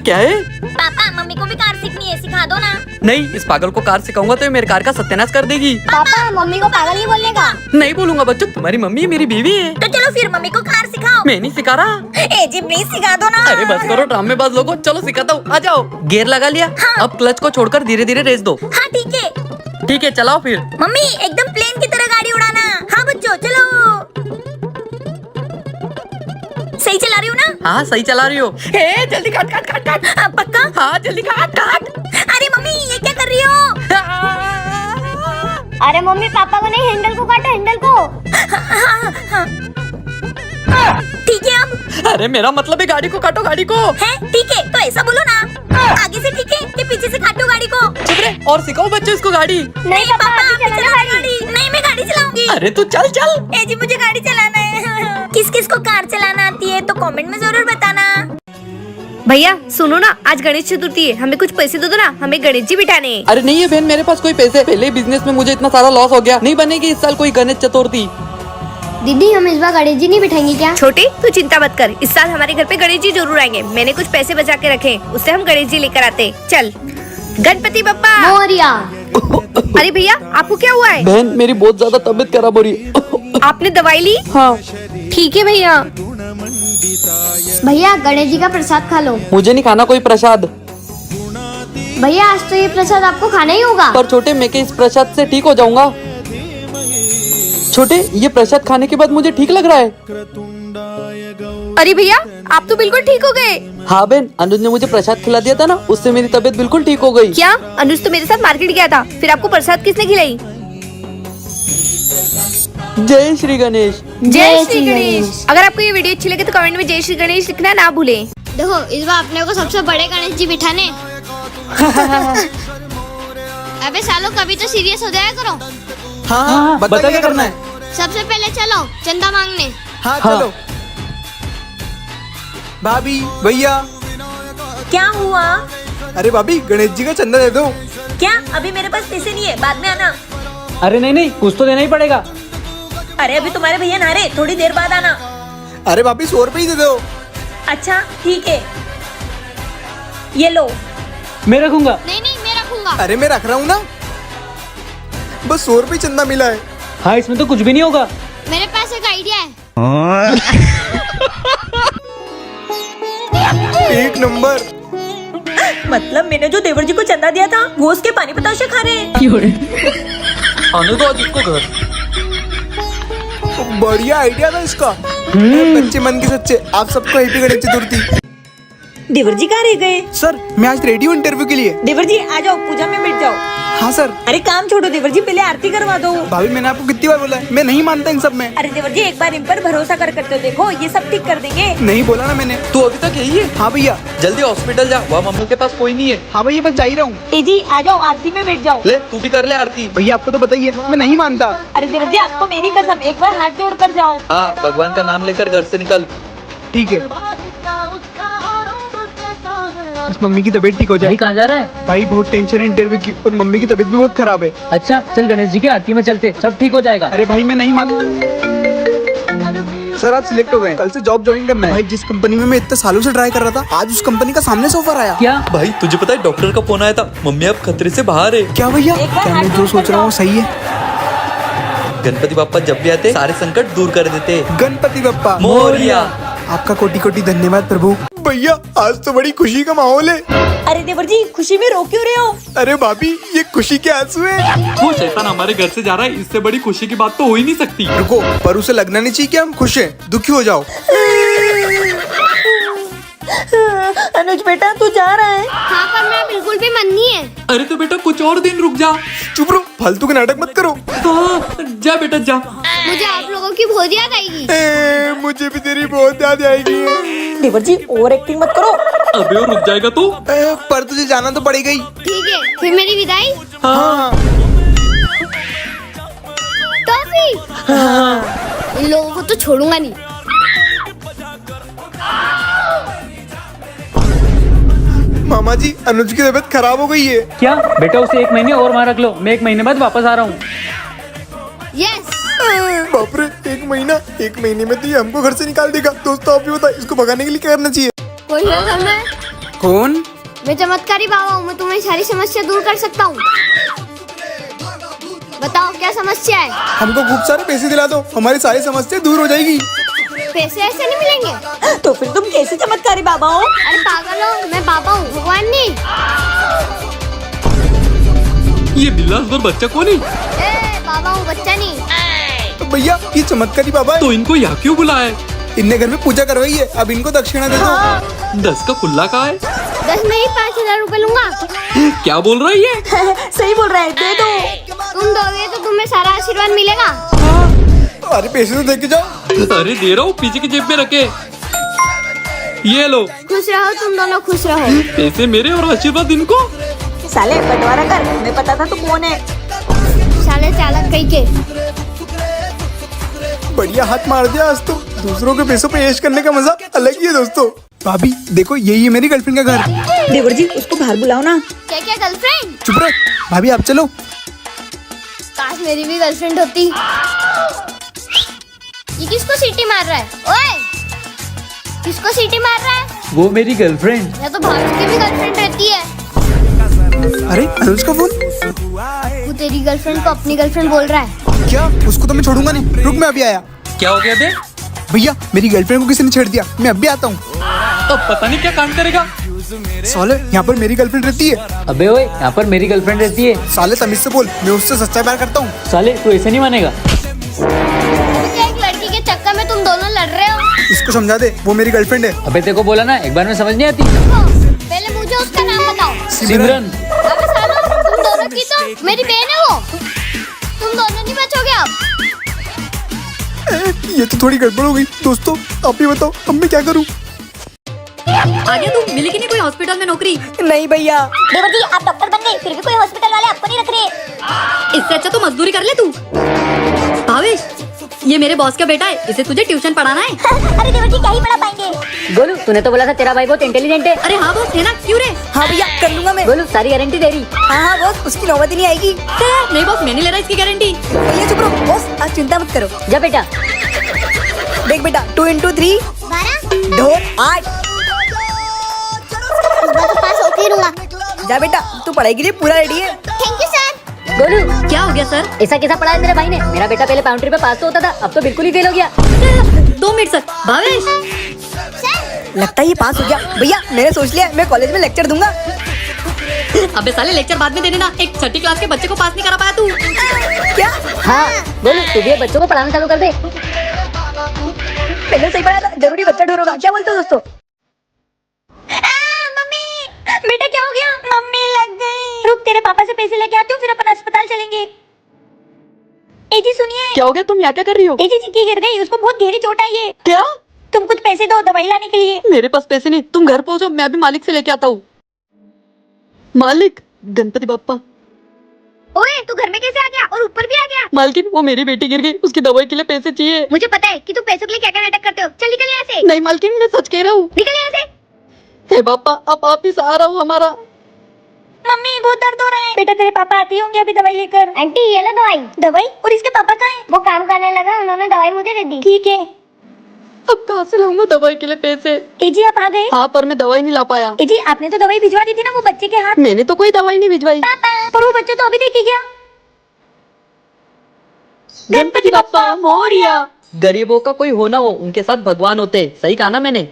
क्या है? Papa mummy को भी कार सीखनी है, सिखा दो ना। नहीं, इस पागल को कार सिखाऊंगा तो ये मेरे कार का सत्यानाश कर देगी। पापा मम्मी को पागल नहीं बोलने का। नहीं बोलूंगा बच्चों, तुम्हारी मम्मी मेरी बीवी है। तो चलो फिर मम्मी को कार सिखाओ। मैं नहीं सिखा रहा। ए जी प्लीज सिखा दो ना। अरे बस करो ड्रामेबाज लोगो, चलो सिखाता हूँ, आ जाओ। गियर लगा लिया, हाँ। अब क्लच को छोड़कर धीरे धीरे रेस दो। हाँ ठीक है। ठीक है चलाओ फिर। मम्मी एकदम प्लेन की तरह गाड़ी उड़ाना। हाँ बच्चों चलो। सही चला रही हूँ ना? हाँ सही चला रही हो। ए, जल्दी काट काट काट काट। पक्का? हाँ जल्दी काट काट। अरे मम्मी ये क्या कर रही हो? अरे मम्मी पापा को नहीं, हैंडल को काटो, हैंडल को। ठीक है अब। अरे मेरा मतलब है गाड़ी को काटो, गाड़ी को। है ठीक है, तो ऐसा बोलो ना। आगे से ठीक है कि पीछे से काटो गाड़ी को? चुप रहे और सिखाओ बच्चों इसको गाड़ी। नहीं पापा आप ही चलाना गाड़ी। नहीं मैं गाड़ी चलाऊंगी। अरे तू चल चल। ए जी मुझे गाड़ी चलाना है। किस किस को कार चलाना आती है तो कमेंट में जरूर बताना। भैया सुनो ना, आज गणेश चतुर्थी है, हमें कुछ पैसे दो ना, हमें गणेश जी बिठाने हैं। अरे नहीं है बहन, मेरे पास कोई पैसे, पहले ही बिजनेस में मुझे इतना सारा लॉस हो गया, नहीं बनेगी इस साल कोई गणेश चतुर्थी। दीदी हम इस बार गणेश जी नहीं बिठाएंगे क्या? छोटे तू चिंता मत कर, इस साल हमारे घर पे गणेश जी जरूर आएंगे। मैंने कुछ पैसे बचा के रखे, उससे हम गणेश जी लेकर आते। चल गणपति बप्पा मोरिया। अरे भैया आपको क्या हुआ है? बहन मेरी बहुत ज्यादा तबीयत खराब हो रही है। आपने दवाई ली? हाँ ठीक है भैया। भैया गणेश जी का प्रसाद खा लो। मुझे नहीं खाना कोई प्रसाद। भैया आज तो ये प्रसाद आपको खाना ही होगा। पर छोटे मैं के इस प्रसाद से ठीक हो जाऊंगा। छोटे ये प्रसाद खाने के बाद मुझे ठीक लग रहा है। अरे भैया आप तो बिल्कुल ठीक हो गए। हाँ बहन, अनुज ने मुझे प्रसाद खिला दिया था ना, उससे मेरी तबीयत बिल्कुल ठीक हो गई। क्या अनुज तो मेरे साथ मार्केट गया था, फिर आपको प्रसाद किसने खिलाई? जय श्री गणेश। जय श्री गणेश। अगर आपको ये वीडियो अच्छी लगे तो कमेंट में जय श्री गणेश लिखना ना भूलें। देखो इस बार अपने को सबसे बड़े गणेश जी बिठाने। अबे सालों कभी तो सीरियस हो जाया करो। हाँ बता क्या करना है। सबसे पहले चलो चंदा मांगने। हाँ चलो। भाभी भैया। क्या हुआ? अरे भाभी गणेश जी का चंदा दे दो। क्या अभी मेरे पास पैसे नहीं है, बाद में आना। अरे नहीं नहीं, कुछ तो देना ही पड़ेगा। अरे अभी तुम्हारे भैया नहा रहे, थोड़ी देर बाद आना। अरे भाभी 100 रुपए ही दे दो। अच्छा ठीक है, ये लो। मैं रखूंगा। नहीं नहीं मैं रखूंगा। अरे मैं रख रहा हूँ ना, बस 100 रुपए चंदा मिला है। हाँ इसमें तो कुछ भी नहीं होगा। मेरे पास एक आइडिया है। एक नंबर। मतलब मैंने जो देवर जी को चंदा दिया था वो उसके पानी पताशे खा रहे हैं। आने दो आज इसको घर। बढ़िया आइडिया था इसका। बच्चे मन के सच्चे। आप सबको हैप्पी गणेश चतुर्थी। देवर जी कहाँ रह गए? सर मैं आज रेडी हूँ इंटरव्यू के लिए। देवर जी आ जाओ, पूजा में बैठ जाओ। हाँ सर। अरे काम छोड़ो देवर जी, पहले आरती करवा दो। भाभी मैंने आपको कितनी बार बोला है, मैं नहीं मानता इन सब में। अरे देवर जी एक बार इन पर भरोसा कर तो देखो, ये सब ठीक कर देंगे। नहीं बोला ना मैंने। तू अभी तक यही है? हाँ भैया। जल्दी हॉस्पिटल जा, वहाँ मम्मी के पास कोई नहीं है। हाँ भैया बस जा ही रहा हूँ। ए जी आ जाओ, आरती में बैठ जाओ। ले तू भी कर ले आरती। भैया आपको तो बताइए मैं नहीं मानता। अरे देवर जी आपको मेरी कसम, एक बार हाथ जोड़ कर जाओ। हाँ भगवान का नाम लेकर घर से निकल। ठीक है। बस मम्मी की तबीयत ठीक हो जाए। कहाँ जा रहा है? भाई बहुत टेंशन है इंटरव्यू की, और मम्मी की तबीयत भी बहुत खराब है। अच्छा चल गणेश जी की आरती में चलते, सब ठीक हो जाएगा। अरे भाई मैं नहीं मानता। सर आज सिलेक्ट हो गए, कल से जॉब ज्वाइन करना है। भाई जिस कंपनी में मैं इतने सालों से ट्राई कर रहा था, आज उस कंपनी का सामने से ऑफर आया। क्या भाई तुझे पता है डॉक्टर का फोन आया था, मम्मी अब खतरे से बाहर है। क्या भैया? एक बार क्या मैं हाथ जो जोड़ सोच रहा हूँ सही है? गणपति बाप्पा जब भी आते सारे संकट दूर कर देते। गणपति बप्पा मोरिया। आपका कोटि कोटि धन्यवाद प्रभु। भैया आज तो बड़ी खुशी का माहौल है। अरे देवर जी खुशी में रो क्यों रहे हो? अरे भाभी ये खुशी के आंसू है। वो शैतान हमारे घर से जा रहा है, इससे बड़ी खुशी की बात तो हो ही नहीं सकती। रुको, पर उसे लगना नहीं चाहिए कि हम खुश हैं, दुखी हो जाओ। अनुज बेटा तू जा रहा है? हाँ पर मेरा बिल्कुल भी मन नहीं है। अरे तो बेटा कुछ और दिन रुक जा। चुप रहो, फालतू के नाटक मत करो। हाँ, जा बेटा जा। मुझे आप लोगों की बहुत याद आएगी। मुझे भी तेरी बहुत याद आएगी। देवर जी ओवर एक्टिंग मत करो। अबे और रुक जाएगा तो? पर तुझे जाना तो पड़ेगा ही। ठीक है फिर मेरी विदाई। हाँ। टॉफी। इन लोगों को तो छोड़ूंगा नहीं। मामा जी अनुज की तबीयत खराब हो गई है। क्या बेटा, उसे 1 महीने और वहाँ रख लो, मैं 1 महीने बाद वापस आ रहा हूँ। यस। बाप रे, 1 महीना? 1 महीने में तो ये हमको घर से निकाल देगा। दोस्तों आप भी बताओ इसको भगाने के लिए क्या करना चाहिए? कोई है घर में? कौन? मैं चमत्कारी बाबा हूँ, मैं तुम्हारी सारी समस्या दूर कर सकता हूँ। बताओ क्या समस्या है? हमको खूब सारे पैसे दिला दो, हमारी सारी समस्या दूर हो जाएगी। पैसे ऐसे नहीं मिलेंगे। तो फिर तुम कैसे चमत्कारी बाबा हो? अरे पागल हो, मैं बाबा हूँ, भगवान नहीं। ये बिल्लास बच्चा कौन है? बाबा हूँ, बच्चा नहीं। तो भैया ये चमत्कारी बाबा है, तो इनको यहाँ क्यों बुलाया है? इनने घर में पूजा करवाई है, अब इनको दक्षिणा दे दो। 10 का खुला का है? 10 में ही 5,000 रुपए लूंगा। क्या बोल रहा है ये? सही बोल रहा है, दे दो। तुम दोगे तो तुम्हें सारा आशीर्वाद मिलेगा। अरे पैसे तो दे के जाओ। अरे दे रहा हूँ, पीछे की जेब में रखे। ये लो। खुश रहो, तुम दोनों खुश रहो। पैसे मेरे और आशीर्वाद इनको। साले बंटवारा कर, हमें पता था तू कौन है। साले चालक कहीं के। बढ़िया हाथ मार दिया आज तो। दूसरों के पैसों पे ऐश करने का मजा अलग ही है दोस्तों। भाभी देखो यही है मेरी गर्लफ्रेंड का घर। देवर जी उसको बाहर बुलाओ ना। क्या क्या गर्लफ्रेंड? चुप रहे भाभी, आप चलो। काश मेरी भी गर्लफ्रेंड होती। ये किसको सीटी मार रहा है? ओए, किसको सीटी मार रहा है? वो मेरी गर्लफ्रेंड। या तो भाभी की भी गर्लफ्रेंड रहती है। अरे अनुज का फोन। वो तेरी गर्लफ्रेंड को अपनी गर्लफ्रेंड बोल रहा है। क्या? उसको तो मैं छोड़ूंगा नहीं, रुक मैं अभी आया। क्या हो गया बे? भैया मेरी गर्लफ्रेंड को किसी ने छेड़ दिया, मैं अभी आता हूँ। तो पता नहीं क्या कांड करेगा। साले यहाँ पर मेरी गर्लफ्रेंड रहती है। अबे ओए, यहाँ पर मेरी गर्लफ्रेंड रहती है। साले तमीज से बोल, मैं उससे सच्चा प्यार करता हूँ। साले तू ऐसे नहीं मानेगा। मुझे एक लड़की के चक्कर में तुम दोनों लड़ रहे हो। इसको समझा दे, वो मेरी गर्लफ्रेंड है। अबे तेरे को बोला ना, एक बार में समझ नहीं आती। पहले मुझे उसका नाम बताओ। सिमरन। अबे सालो, तुम दोनों की तो मेरी बहन है वो। तुम दोनों नहीं बचोगे अब। ये तो थोड़ी गड़बड़ हो गई। दोस्तों आप ही बताओ अब मैं क्या करूँ? आगे तुम मिली कि नहीं कोई हॉस्पिटल में नौकरी? नहीं भैया। देवर जी आप डॉक्टर बन गए, फिर भी कोई हॉस्पिटल वाले आपको नहीं रख रहे। इससे अच्छा तो मजदूरी कर ले तू। भावेश, ये मेरे बॉस का बेटा है, इसे तुझे ट्यूशन पढ़ाना है। अरे देवर जी क्या ही पढ़ा पाएंगे। गोलू, तूने तो बोला था तेरा भाई बहुत इंटेलिजेंट है। अरे हाँ बॉस, है ना? क्यों रे? हाँ भैया कर लूंगा मैं। गोलू सारी गारंटी दे रही। हाँ हाँ बॉस, उसकी नौबत ही नहीं आएगी। नहीं बॉस, मैंने ले रहा इसकी गारंटी। भैया चुप रहो बॉस, आज चिंता मत करो। जा बेटा। देख बेटा 2 into 3 ढोल 8। इस बार तो पास होके ही रहूंगा। जा बेटा तू पढ़ाई के लिए पूरा रेडी है। Thank you sir. गोलू क्या हो गया सर? ऐसा कैसा पढ़ा है तेरे भाई ने? मेरा बेटा पहले पाउंड्री पे पास तो होता था, अब तो बिल्कुल ही फेल हो गया। 2 मिनट सर। भावेश, लगता है ये पास हो गया। भैया मैंने सोच लिया, मैं कॉलेज में लेक्चर दूंगा। अबे साले लेक्चर बाद में दे देना। एक 6ठी क्लास के बच्चे को पास नहीं करा पाया तू। क्या? हाँ गोलू, तू भी बच्चों को पढ़ाना चालू कर दे। पहले सही पढ़ा था, जरूरी बच्चा ढूंढूंगा। क्या बोलते हो दोस्तों? मम्मी बेटा क्या हो गया? मम्मी लग गई। रुक तेरे पापा से पैसे लेके आती हूँ, फिर अपन अस्पताल चलेंगे। ए जी सुनिए। क्या हो गया? तुम यहाँ क्या कर रही हो? ए जी की गिर गई, उसको बहुत गहरी चोट आई है। क्या? तुम कुछ पैसे दो दवाई लाने के लिए। मेरे पास पैसे नहीं, तुम घर पहुंचो, मैं अभी मालिक से लेके आता हूँ। मालिक, गणपति बप्पा। ओए, तू घर में कैसे आ गया और ऊपर भी आ गया? मालकिन वो मेरी बेटी गिर गई, उसकी दवाई के लिए पैसे चाहिए। मुझे पता है कि तू पैसों के लिए क्या क्या नाटक करते हो। चल निकल यहाँ से। नहीं मालकिन, मैं सच कह रहा हूँ। निकल यहाँ से। हे बापा, अब आप ही सहारा हो हमारा। मम्मी बहुत दर्द हो रहा है। बेटा तेरे पापा आते होंगे अभी दवाई लेकर। आंटी ये लो दवाई। दवाई? और इसके पापा कहाँ हैं? वो काम करने लगा, उन्होंने दवाई मुझे दे दी। ठीक है। अब कहाँ से लाऊंगा दवाई के लिए पैसे? ए जी आप आ गए? हाँ, पर मैं दवाई नहीं ला पाया। ए जी आपने तो दवाई भिजवा दी थी ना वो बच्चे के हाथ। मैंने तो कोई दवाई नहीं भिजवाई। पापा, पर वो बच्चा तो अभी देखी गया। गणपति बप्पा मोरिया। गरीबों का कोई हो ना हो, उनके साथ भगवान होते। सही कहा ना मैंने?